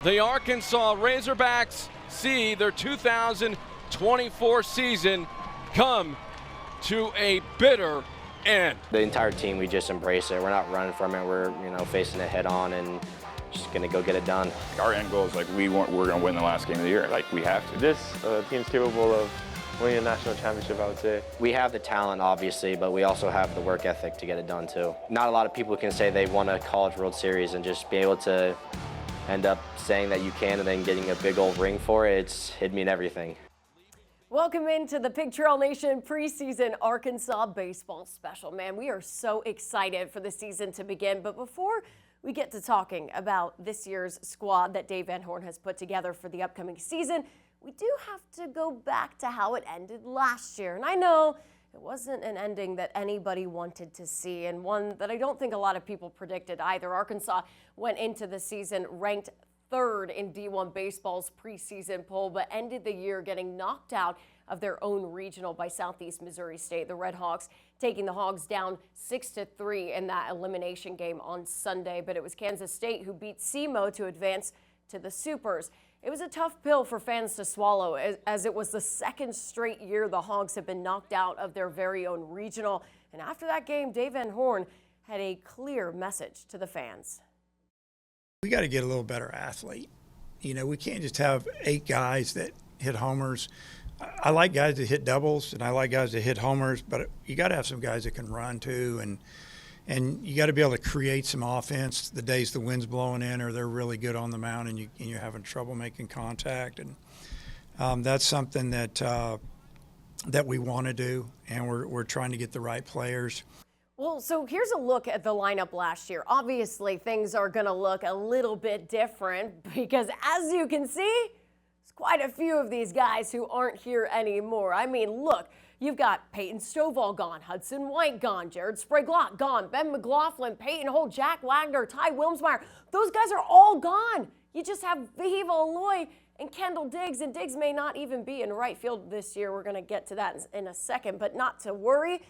The Arkansas Razorbacks see their 2024 season come to a bitter end. The entire team, we just embrace it. We're not running from it. We're, facing it head on and just gonna go get it done. Our end goal is we're gonna win the last game of the year. We have to. This team's capable of winning a national championship, I would say. We have the talent, obviously, but we also have the work ethic to get it done too. Not a lot of people can say they won a College World Series and just be able to end up saying that you can and then getting a big old ring for it. It'd mean everything. Welcome into the Pig Trail Nation preseason Arkansas baseball special. Man, we are so excited for the season to begin. But before we get to talking about this year's squad that Dave Van Horn has put together for the upcoming season, we do have to go back to how it ended last year. And I know it wasn't an ending that anybody wanted to see, and one that I don't think a lot of people predicted either. Arkansas went into the season ranked third in D1 baseball's preseason poll, but ended the year getting knocked out of their own regional by Southeast Missouri State. The Red Hawks taking the Hogs down 6-3 in that elimination game on Sunday, but it was Kansas State who beat SEMO to advance to the Supers. It was a tough pill for fans to swallow, as it was the second straight year the Hogs have been knocked out of their very own regional. And after that game, Dave Van Horn had a clear message to the fans. We got to get a little better athlete. We can't just have 8 guys that hit homers. I like guys that hit doubles, and I like guys that hit homers, but you got to have some guys that can run too, and you got to be able to create some offense the days the wind's blowing in or they're really good on the mound and you're having trouble making contact. And that's something that we want to do, and we're trying to get the right players. Well, so here's a look at the lineup last year. Obviously, things are going to look a little bit different because, as you can see, there's quite a few of these guys who aren't here anymore. I mean, look, you've got Peyton Stovall gone, Hudson White gone, Jared Sprague-Lott gone, Ben McLaughlin, Peyton Holt, Jack Wagner, Ty Wilmsmeyer. Those guys are all gone. You just have Viva Aloy and Kendall Diggs, and Diggs may not even be in right field this year. We're going to get to that in a second, but not to worry.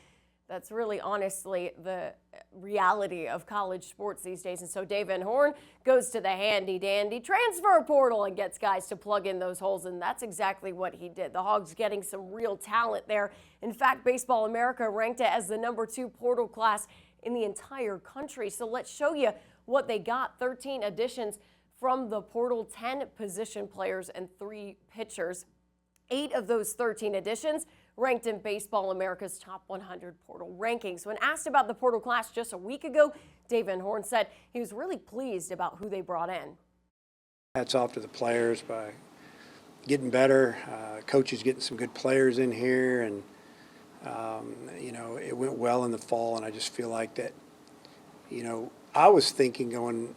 That's really honestly the reality of college sports these days. And so Dave Van Horn goes to the handy-dandy transfer portal and gets guys to plug in those holes, and that's exactly what he did. The Hogs getting some real talent there. In fact, Baseball America ranked it as the #2 portal class in the entire country. So let's show you what they got. 13 additions from the portal, 10 position players and 3 pitchers. 8 of those 13 additions ranked in Baseball America's top 100 portal rankings. When asked about the portal class just a week ago, Dave Van Horn said he was really pleased about who they brought in. Hats off to the players by getting better. Coaches getting some good players in here, and it went well in the fall, and I just feel like that, I was thinking going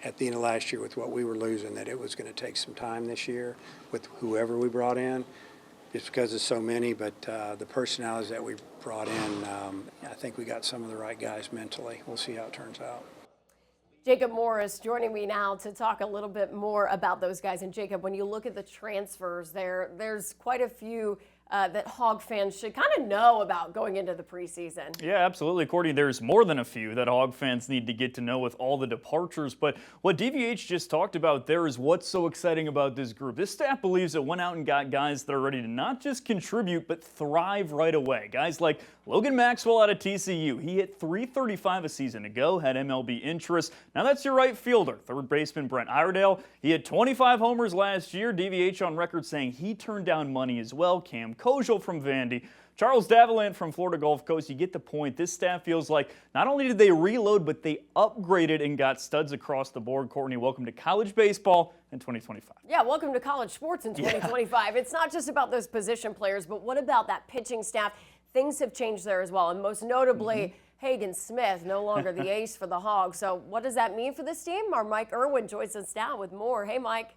at the end of last year with what we were losing that it was going to take some time this year with whoever we brought in, just because there's so many, but the personalities that we brought in, I think we got some of the right guys mentally. We'll see how it turns out. Jacob Morris joining me now to talk a little bit more about those guys. And Jacob, when you look at the transfers there's quite a few that Hog fans should kind of know about going into the preseason. Yeah, absolutely, Courtney. There's more than a few that Hog fans need to get to know with all the departures. But what DVH just talked about there is what's so exciting about this group. This staff believes it went out and got guys that are ready to not just contribute, but thrive right away. Guys like Logan Maxwell out of TCU. He hit .335 a season ago, had MLB interest. Now that's your right fielder. Third baseman Brent Iredale. He had 25 homers last year. DVH on record saying he turned down money as well. Cam Kojal from Vandy. Charles Davallant from Florida Gulf Coast. You get the point. This staff feels like not only did they reload, but they upgraded and got studs across the board. Courtney, welcome to college baseball in 2025. Yeah, welcome to college sports in 2025. Yeah. It's not just about those position players, but what about that pitching staff? Things have changed there as well, and most notably, Hagen Smith, no longer the ace for the Hogs. So what does that mean for this team? Our Mike Irwin joins us now with more. Hey, Mike.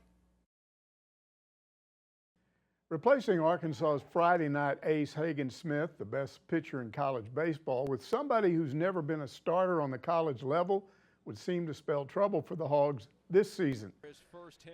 Replacing Arkansas's Friday night ace Hagen Smith, the best pitcher in college baseball, with somebody who's never been a starter on the college level would seem to spell trouble for the Hogs this season.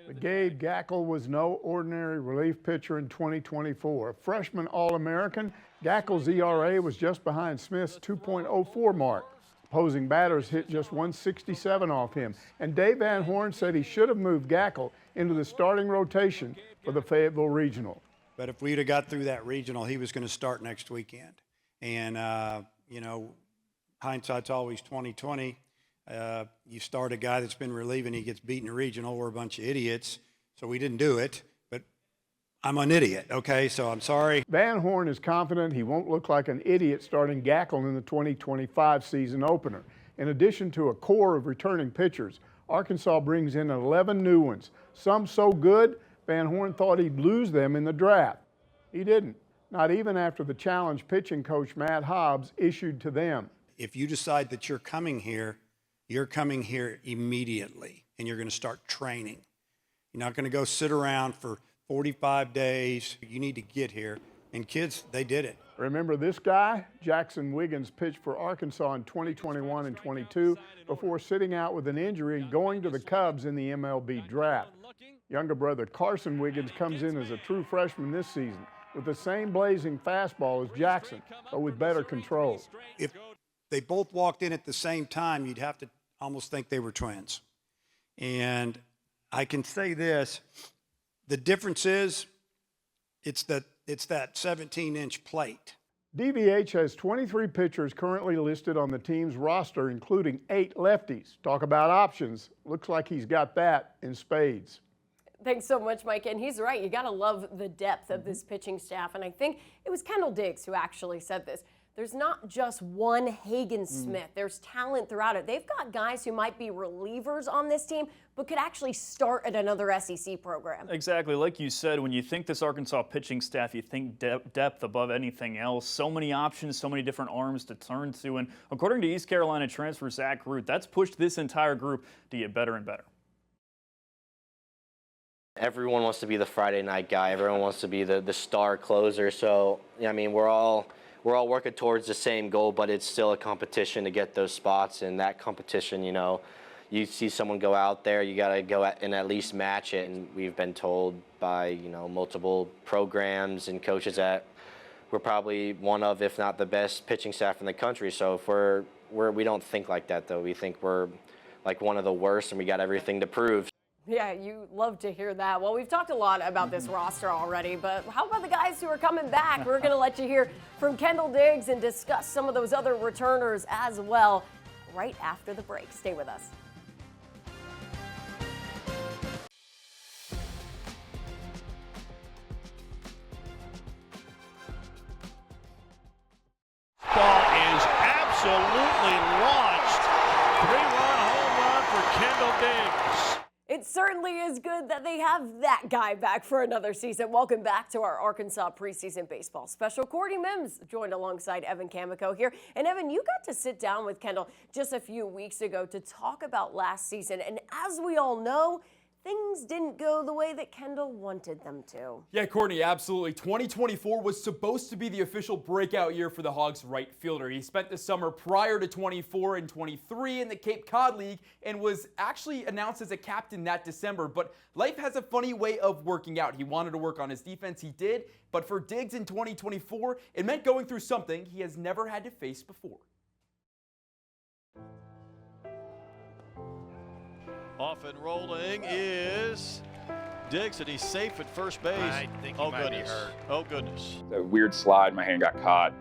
But Gabe Gackle was no ordinary relief pitcher in 2024. A freshman All-American, Gackle's ERA was just behind Smith's 2.04 mark. Opposing batters hit just 167 off him. And Dave Van Horn said he should have moved Gackle into the starting rotation for the Fayetteville Regional. But if we'd have got through that regional, he was going to start next weekend. And, you know, hindsight's always 20/20. You start a guy that's been relieving, he gets beaten in regional. We're a bunch of idiots, so we didn't do it. But I'm an idiot, okay? So I'm sorry. Van Horn is confident he won't look like an idiot starting Gackle in the 2025 season opener. In addition to a core of returning pitchers, Arkansas brings in 11 new ones. Some so good, Van Horn thought he'd lose them in the draft. He didn't, not even after the challenge pitching coach Matt Hobbs issued to them. If you decide that you're coming here immediately, and you're going to start training. You're not going to go sit around for 45 days. You need to get here. And kids, they did it. Remember this guy? Jackson Wiggins pitched for Arkansas in 2021 and 22 before sitting out with an injury and going to the Cubs in the MLB draft. Younger brother Carson Wiggins comes in as a true freshman this season with the same blazing fastball as Jackson, but with better control. If they both walked in at the same time, you'd have to almost think they were twins. And I can say this, the difference is it's that 17-inch plate. DVH has 23 pitchers currently listed on the team's roster, including 8 lefties. Talk about options. Looks like he's got that in spades. Thanks so much, Mike. And he's right. You got to love the depth of this pitching staff. And I think it was Kendall Diggs who actually said this. There's not just one Hagen Smith. There's talent throughout it. They've got guys who might be relievers on this team, but could actually start at another SEC program. Exactly. Like you said, when you think this Arkansas pitching staff, you think depth above anything else. So many options, so many different arms to turn to. And according to East Carolina transfer Zach Root, that's pushed this entire group to get better and better. Everyone wants to be the Friday night guy. Everyone wants to be the star closer. So, I mean, we're all working towards the same goal, but it's still a competition to get those spots. And that competition, you know, you see someone go out there, you got to go and at least match it. And we've been told by, you know, multiple programs and coaches that we're probably one of, if not the best pitching staff in the country. So if we don't think like that, though. We think we're like one of the worst, and we got everything to prove. Yeah, you love to hear that. Well, we've talked a lot about this roster already, but how about the guys who are coming back? We're going to let you hear from Kendall Diggs and discuss some of those other returners as well right after the break. Stay with us. Ball is absolutely launched. 3-run home run for Kendall Diggs. It certainly is good that they have that guy back for another season. Welcome back to our Arkansas preseason baseball special. Courtney Mims joined alongside Evan Kamiko here. And Evan, you got to sit down with Kendall just a few weeks ago to talk about last season. And as we all know, things didn't go the way that Kendall wanted them to. Yeah, Courtney, absolutely. 2024 was supposed to be the official breakout year for the Hogs right fielder. He spent the summer prior to 24 and 23 in the Cape Cod League and was actually announced as a captain that December. But life has a funny way of working out. He wanted to work on his defense. He did. But for Diggs in 2024, it meant going through something he has never had to face before. Off and rolling is Diggs, and he's safe at first base. I think he might be hurt. Oh, goodness. A weird slide, my hand got caught.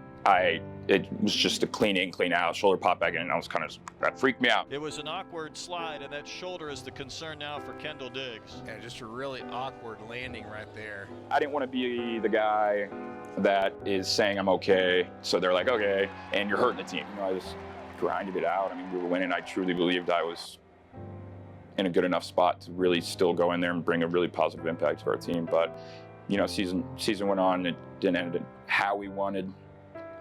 It was just a clean in, clean out, shoulder popped back in, and that freaked me out. It was an awkward slide, and that shoulder is the concern now for Kendall Diggs. Yeah, just a really awkward landing right there. I didn't want to be the guy that is saying I'm okay, so they're like, okay, and you're hurting the team. You know, I just grinded it out. I mean, we were winning. I truly believed I was in a good enough spot to really still go in there and bring a really positive impact to our team. But, you know, season went on. It didn't end how we wanted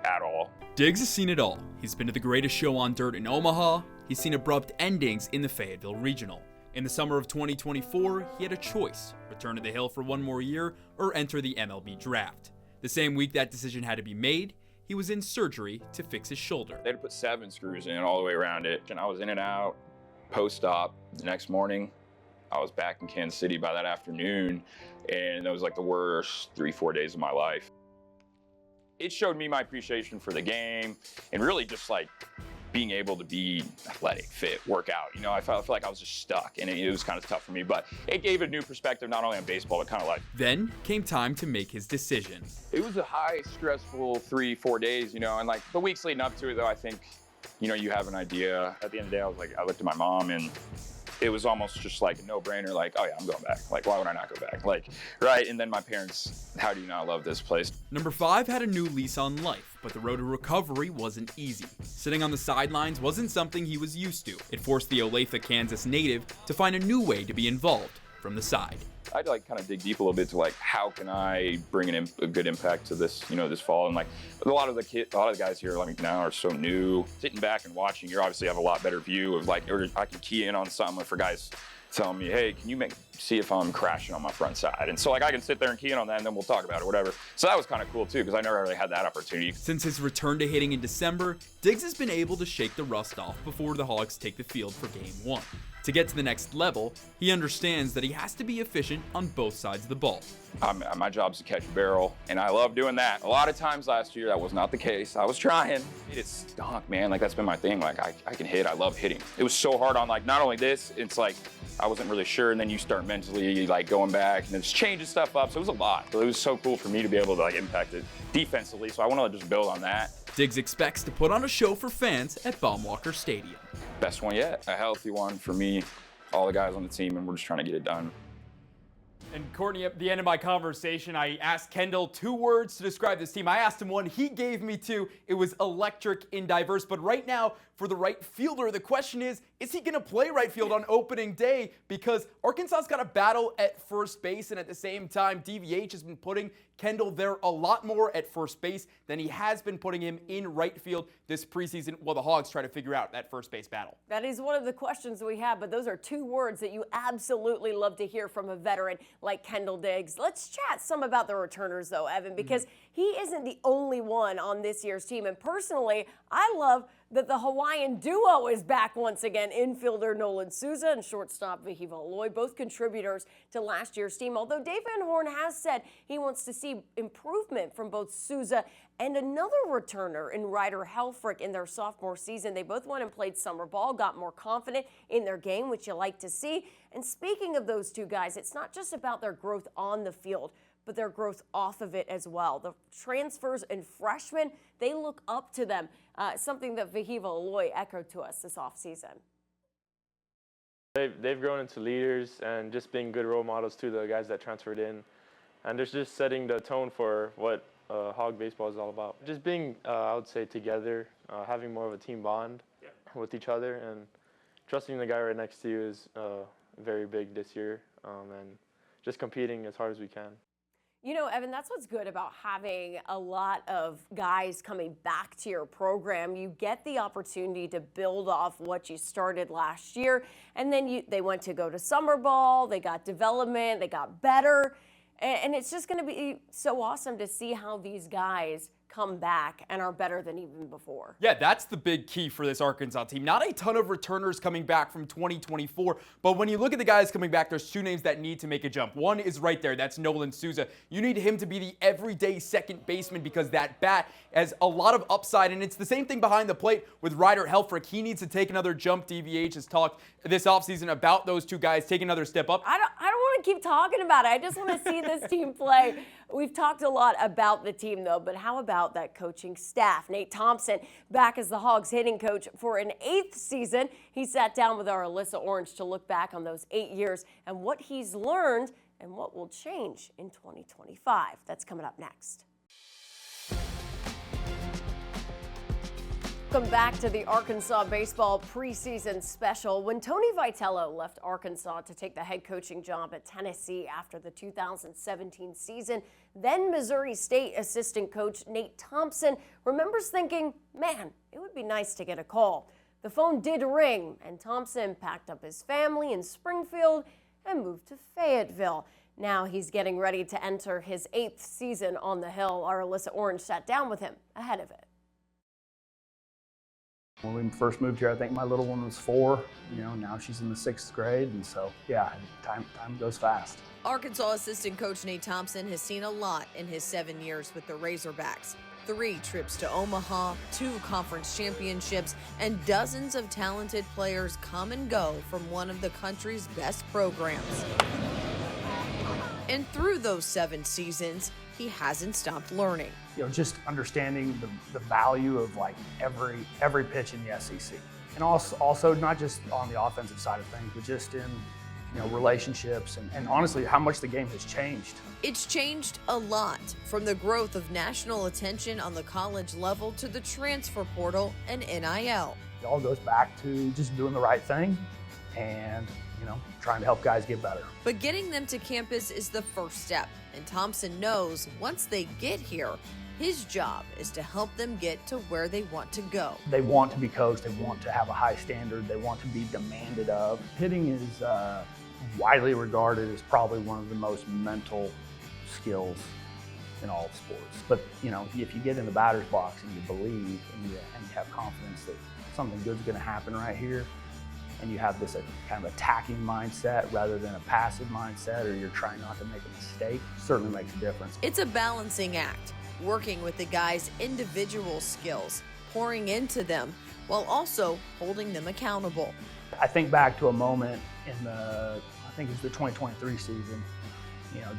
at all. Diggs has seen it all. He's been to the greatest show on dirt in Omaha. He's seen abrupt endings in the Fayetteville Regional. In the summer of 2024, he had a choice: return to the Hill for one more year or enter the MLB draft. The same week that decision had to be made, he was in surgery to fix his shoulder. They had to put 7 screws in all the way around it, and I was in and out. Post-op, the next morning, I was back in Kansas City by that afternoon, and that was like the worst 3-4 days of my life. It showed me my appreciation for the game, and really just like being able to be athletic, fit, work out. You know, I felt like I was just stuck, and it was kind of tough for me, but it gave a new perspective, not only on baseball, but kind of life. Then came time to make his decision. It was a high, stressful 3-4 days, you know, and like the weeks leading up to it, though, I think, you know, you have an idea. At the end of the day, I looked at my mom, and it was almost just like a no-brainer, like, oh yeah, I'm going back. Like, why would I not go back? Like, right? And then my parents, how do you not love this place? Number 5 had a new lease on life, but the road to recovery wasn't easy. Sitting on the sidelines wasn't something he was used to. It forced the Olathe, Kansas native to find a new way to be involved from the side. I'd like kind of dig deep a little bit to like, how can I bring a good impact to this, you know, this fall? And like a lot of the guys here like now are so new. Sitting back and watching, you obviously have a lot better view of like, or I can key in on something for guys telling me, hey, can you see if I'm crashing on my front side? And so like I can sit there and key in on that, and then we'll talk about it, whatever. So that was kind of cool too, because I never really had that opportunity. Since his return to hitting in December, Diggs has been able to shake the rust off before the Hogs take the field for Game 1. To get to the next level, he understands that he has to be efficient on both sides of the ball. My job is to catch a barrel, and I love doing that. A lot of times last year, that was not the case. I was trying. It stunk, man. Like, that's been my thing. Like, I can hit. I love hitting. It was so hard on, like, not only this, it's like I wasn't really sure, and then you start mentally, like, going back, and it's changing stuff up. So it was a lot. So it was so cool for me to be able to, like, impact it defensively. So I want to just build on that. Diggs expects to put on a show for fans at Baumwalker Stadium. Best one yet. A healthy one for me, all the guys on the team, and we're just trying to get it done. And Courtney, at the end of my conversation, I asked Kendall 2 words to describe this team. I asked him 1, he gave me 2. It was electric and diverse. But right now, for the right fielder, the question is he going to play right field on opening day? Because Arkansas's got a battle at first base, and at the same time, DVH has been putting Kendall there a lot more at first base than he has been putting him in right field this preseason while the Hogs try to figure out that first base battle. That is one of the questions we have, but those are 2 words that you absolutely love to hear from a veteran like Kendall Diggs. Let's chat some about the returners, though, Evan, because he isn't the only one on this year's team. And personally, I love that the Hawaiian duo is back once again. Infielder Nolan Souza and shortstop Vahiva Aloy, both contributors to last year's team. Although Dave Van Horn has said he wants to see improvement from both Souza and another returner in Ryder Helfrich in their sophomore season. They both went and played summer ball, got more confident in their game, which you like to see. And speaking of those 2 guys, it's not just about their growth on the field, but their growth off of it as well. The transfers and freshmen, they look up to them, something that Vahiva Aloy echoed to us this offseason. They've grown into leaders and just being good role models to the guys that transferred in. And they're just setting the tone for what Hog baseball is all about. Just being, I would say, together, having more of a team bond with each other, and trusting the guy right next to you is very big this year, and just competing as hard as we can. You know, Evan, that's what's good about having a lot of guys coming back to your program. You get the opportunity to build off what you started last year, and then they went to go to summer ball, they got development, they got better, and it's just going to be so awesome to see how these guys come back and are better than even before. Yeah, that's the big key for this Arkansas team. Not a ton of returners coming back from 2024, but when you look at the guys coming back, there's 2 names that need to make a jump. One is right there. That's Nolan Souza. You need him to be the everyday second baseman because that bat has a lot of upside, and it's the same thing behind the plate with Ryder Helfrich. He needs to take another jump. DVH has talked this offseason about those 2 guys taking another step up. I don't want to keep talking about it. I just want to see this team play. We've talked a lot about the team, though, but how about that coaching staff? Nate Thompson back as the Hogs hitting coach for an 8th season. He sat down with our Alyssa Orange to look back on those 8 years and what he's learned and what will change in 2025. That's coming up next. Welcome back to the Arkansas Baseball Preseason Special. When Tony Vitello left Arkansas to take the head coaching job at Tennessee after the 2017 season, then Missouri State assistant coach Nate Thompson remembers thinking, man, it would be nice to get a call. The phone did ring, and Thompson packed up his family in Springfield and moved to Fayetteville. Now he's getting ready to enter his 8th season on the Hill. Our Alyssa Orange sat down with him ahead of it. When we first moved here, I think my little one was 4. You know, now she's in the 6th grade, and so yeah, time goes fast. Arkansas assistant coach Nate Thompson has seen a lot in his 7 years with the Razorbacks. 3 trips to Omaha, 2 conference championships, and dozens of talented players come and go from one of the country's best programs. And through those 7 seasons, he hasn't stopped learning. Just understanding the value of like every pitch in the SEC. And also not just on the offensive side of things, but just in relationships and honestly how much the game has changed. It's changed a lot, from the growth of national attention on the college level to the transfer portal and NIL. It all goes back to just doing the right thing and trying to help guys get better. But getting them to campus is the first step, and Thompson knows once they get here, his job is to help them get to where they want to go. They want to be coached, they want to have a high standard, they want to be demanded of. Hitting is widely regarded as probably one of the most mental skills in all of sports. But if you get in the batter's box and you believe and you have confidence that something good's going to happen right here, and you have this kind of attacking mindset rather than a passive mindset, or you're trying not to make a mistake, certainly makes a difference. It's a balancing act, working with the guys' individual skills, pouring into them, while also holding them accountable. I think back to a moment in I think it was the 2023 season.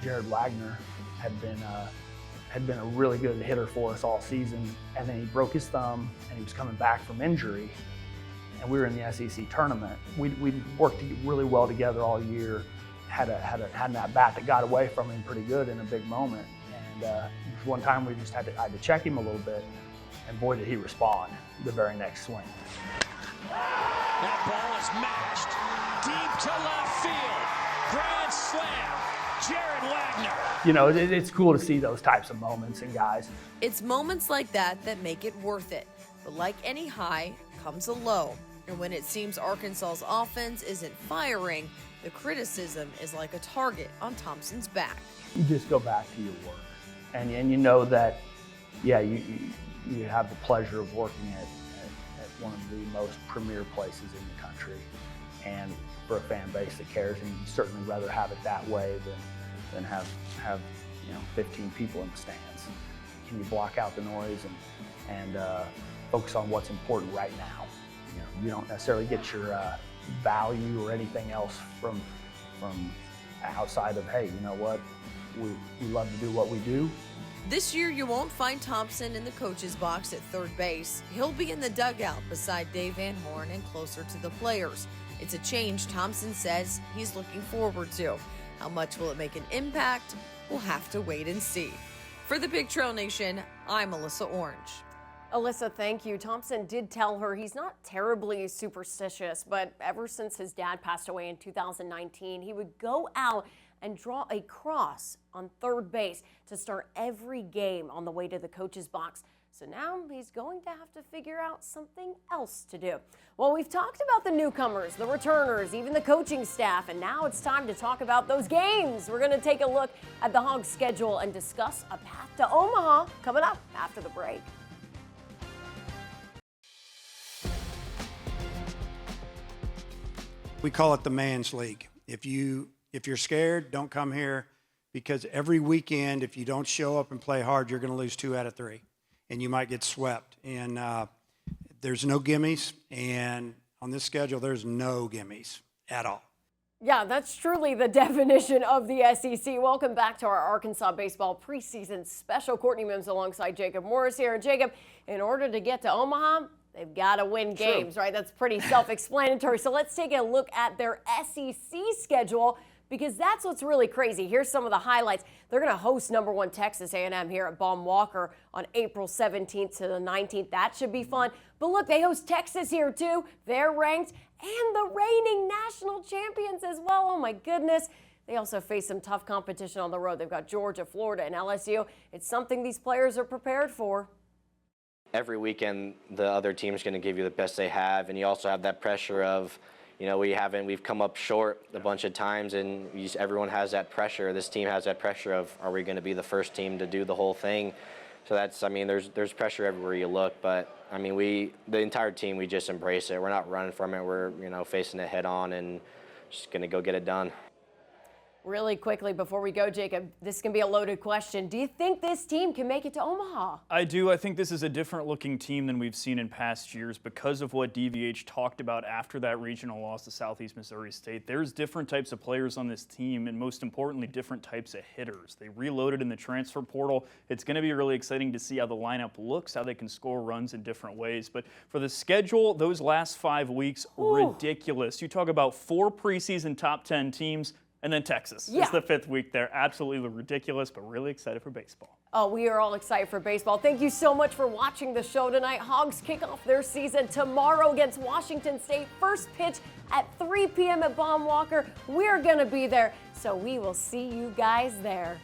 Jared Wagner had been a really good hitter for us all season, and then he broke his thumb, and he was coming back from injury, and we were in the SEC tournament. We'd worked really well together all year, had an at-bat that got away from him pretty good in a big moment, and one time I had to check him a little bit, and boy did he respond the very next swing. That ball is matched deep to left field. Grand slam, Jared Wagner. It's cool to see those types of moments in guys. It's moments like that make it worth it. But like any high, comes a low. And when it seems Arkansas's offense isn't firing, the criticism is like a target on Thompson's back. You just go back to your work, and you know that, yeah, you have the pleasure of working at one of the most premier places in the country, and for a fan base that cares, and you'd certainly rather have it that way than have 15 people in the stands. Can you block out the noise and focus on what's important right now? You don't necessarily get your value or anything else from outside of, hey, you know what, we love to do what we do. This year, you won't find Thompson in the coach's box at third base. He'll be in the dugout beside Dave Van Horn and closer to the players. It's a change Thompson says he's looking forward to. How much will it make an impact? We'll have to wait and see. For the Big Trail Nation, I'm Alyssa Orange. Alyssa, thank you. Thompson did tell her he's not terribly superstitious, but ever since his dad passed away in 2019, he would go out and draw a cross on third base to start every game on the way to the coach's box. So now he's going to have to figure out something else to do. Well, we've talked about the newcomers, the returners, even the coaching staff, and now it's time to talk about those games. We're going to take a look at the Hogs' schedule and discuss a path to Omaha coming up after the break. We call it the man's league. If you're scared, don't come here, because every weekend, if you don't show up and play hard, you're going to lose 2 out of 3, and you might get swept. And there's no gimmies, and on this schedule, there's no gimmies at all. Yeah, that's truly the definition of the SEC. Welcome back to our Arkansas baseball preseason special. Courtney Mims alongside Jacob Morris here. And Jacob, in order to get to Omaha, they've got to win games, right? That's pretty self-explanatory. So let's take a look at their SEC schedule, because that's what's really crazy. Here's some of the highlights. They're going to host #1 Texas A&M here at Baum Walker on April 17th to the 19th. That should be fun. But look, they host Texas here too. They're ranked, and the reigning national champions as well. Oh my goodness. They also face some tough competition on the road. They've got Georgia, Florida, and LSU. It's something these players are prepared for. Every weekend, the other team's going to give you the best they have, and you also have that pressure of, we've come up short a bunch of times, and everyone has that pressure. This team has that pressure of, are we going to be the first team to do the whole thing? So there's pressure everywhere you look, but the entire team, we just embrace it. We're not running from it. We're, facing it head on and just going to go get it done. Really quickly before we go, Jacob, this can be a loaded question. Do you think this team can make it to Omaha? I do. I think this is a different looking team than we've seen in past years because of what DVH talked about after that regional loss to Southeast Missouri State. There's different types of players on this team, and most importantly, different types of hitters. They reloaded in the transfer portal. It's going to be really exciting to see how the lineup looks, how they can score runs in different ways. But for the schedule, those last 5 weeks, ridiculous. You talk about 4 preseason top 10 teams, and then Texas is the 5th week there. Absolutely ridiculous, but really excited for baseball. Oh, we are all excited for baseball. Thank you so much for watching the show tonight. Hogs kick off their season tomorrow against Washington State. First pitch at 3 p.m. at Baum Walker. We're going to be there, so we will see you guys there.